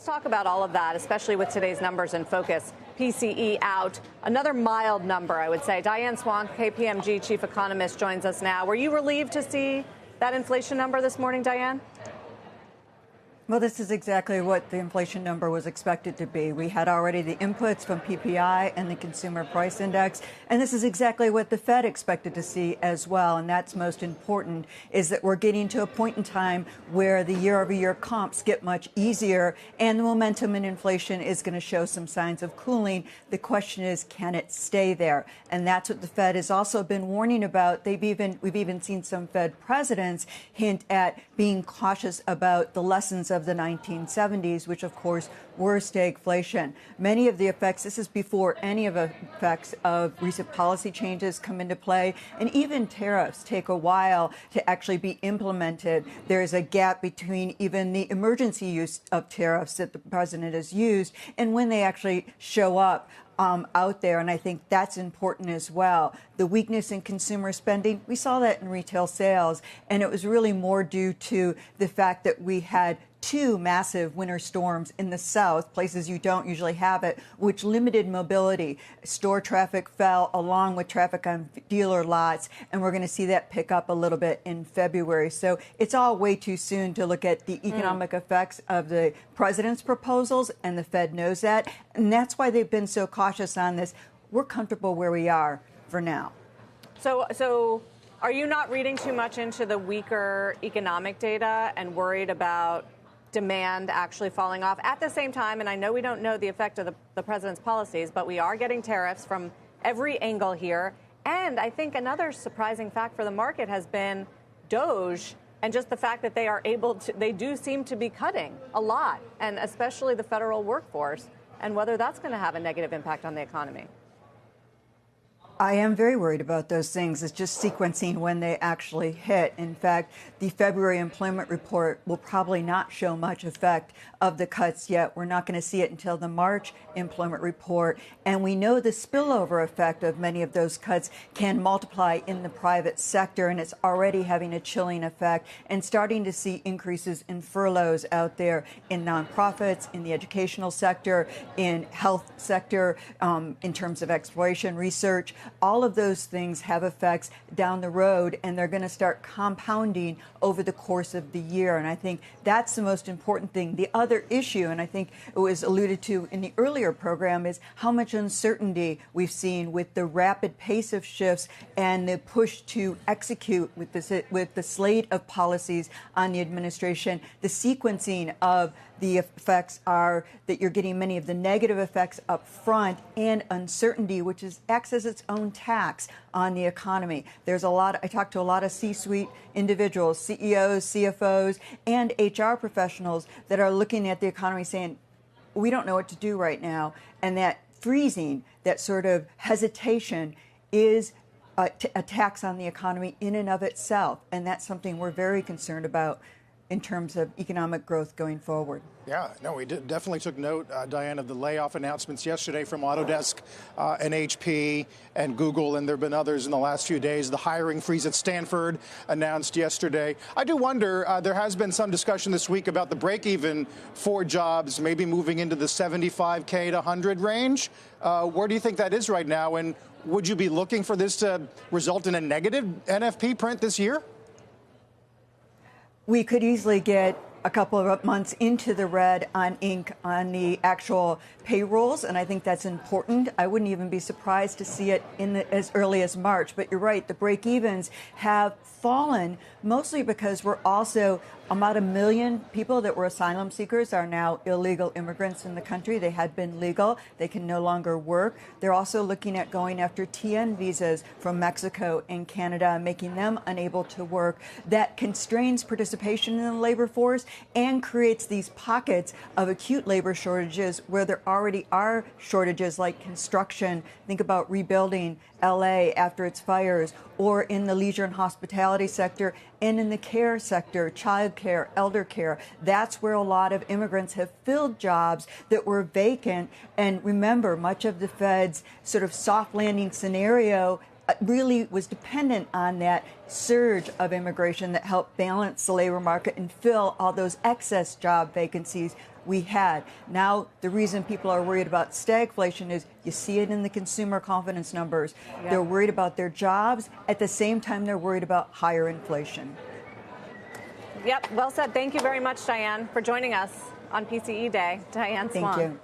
Let's talk about all of that, especially with today's numbers in focus. PCE out, another mild number, I would say. Diane Swonk, KPMG chief economist, joins us now. Were you relieved to see that inflation number this morning, Diane? Well, this is exactly what the inflation number was expected to be. We had already the inputs from PPI and the Consumer Price Index, and this is exactly what the Fed expected to see as well. And that's most important, is that we're getting to a point in time where the year-over-year comps get much easier, and the momentum in inflation is going to show some signs of cooling. The question is, can it stay there? And that's what the Fed has also been warning about. We've even seen some Fed presidents hint at being cautious about the lessons of the 1970s, which of course were stagflation. Many of the effects, this is before any of the effects of recent policy changes come into play, and even tariffs take a while to actually be implemented. There is a gap between even the emergency use of tariffs that the president has used and when they actually show up out there, and I think that's important as well. The weakness in consumer spending, we saw that in retail sales, and it was really more due to the fact that we had two massive winter storms in the South, places you don't usually have it, which limited mobility. Store traffic fell along with traffic on dealer lots, and we're going to see that pick up a little bit in February. So it's all way too soon to look at the economic effects of the president's proposals, and the Fed knows that. And that's why they've been so cautious on this. We're comfortable where we are for now. So are you not reading too much into the weaker economic data and worried about demand actually falling off at the same time? And I know we don't know the effect of the president's policies, but we are getting tariffs from every angle here. And I think another surprising fact for the market has been DOGE and just the fact that they do seem to be cutting a lot, and especially the federal workforce, and whether that's going to have a negative impact on the economy. I am very worried about those things. It's just sequencing when they actually hit. In fact, the February employment report will probably not show much effect of the cuts yet. We're not going to see it until the March employment report. And we know the spillover effect of many of those cuts can multiply in the private sector, and it's already having a chilling effect, and starting to see increases in furloughs out there in nonprofits, in the educational sector, in health sector, in terms of exploration research. All of those things have effects down the road, and they're going to start compounding over the course of the year. And I think that's the most important thing. The other issue, and I think it was alluded to in the earlier program, is how much uncertainty we've seen with the rapid pace of shifts and the push to execute with the slate of policies on the administration. The sequencing of the effects are that you're getting many of the negative effects up front, and uncertainty, which acts as its own tax on the economy. I talked to a lot of C-suite individuals, CEOs, CFOs, and HR professionals that are looking at the economy saying, we don't know what to do right now. And that freezing, that sort of hesitation is a tax on the economy in and of itself. And that's something we're very concerned about in terms of economic growth going forward. Yeah, no, we definitely took note, Diane, of the layoff announcements yesterday from Autodesk and HP and Google, and there have been others in the last few days. The hiring freeze at Stanford announced yesterday. I do wonder, there has been some discussion this week about the break-even for jobs maybe moving into the 75K to 100 range. Where do you think that is right now, and would you be looking for this to result in a negative NFP print this year? We could easily get a couple of months into the red on ink on the actual payrolls, and I think that's important. I wouldn't even be surprised to see it as early as March. But you're right, the break-evens have fallen mostly because we're also about 1 million people that were asylum seekers are now illegal immigrants in the country. They had been legal. They can no longer work. They're also looking at going after TN visas from Mexico and Canada, making them unable to work. That constrains participation in the labor force and creates these pockets of acute labor shortages where there already are shortages, like construction. Think about rebuilding LA after its fires, or in the leisure and hospitality sector, and in the care sector, child care, elder care. That's where a lot of immigrants have filled jobs that were vacant. And remember, much of the Fed's sort of soft landing scenario really was dependent on that surge of immigration that helped balance the labor market and fill all those excess job vacancies we had. Now, the reason people are worried about stagflation is you see it in the consumer confidence numbers. Yeah. They're worried about their jobs. At the same time, they're worried about higher inflation. Yep, well said. Thank you very much, Diane, for joining us on PCE Day. Diane Swonk. Thank you.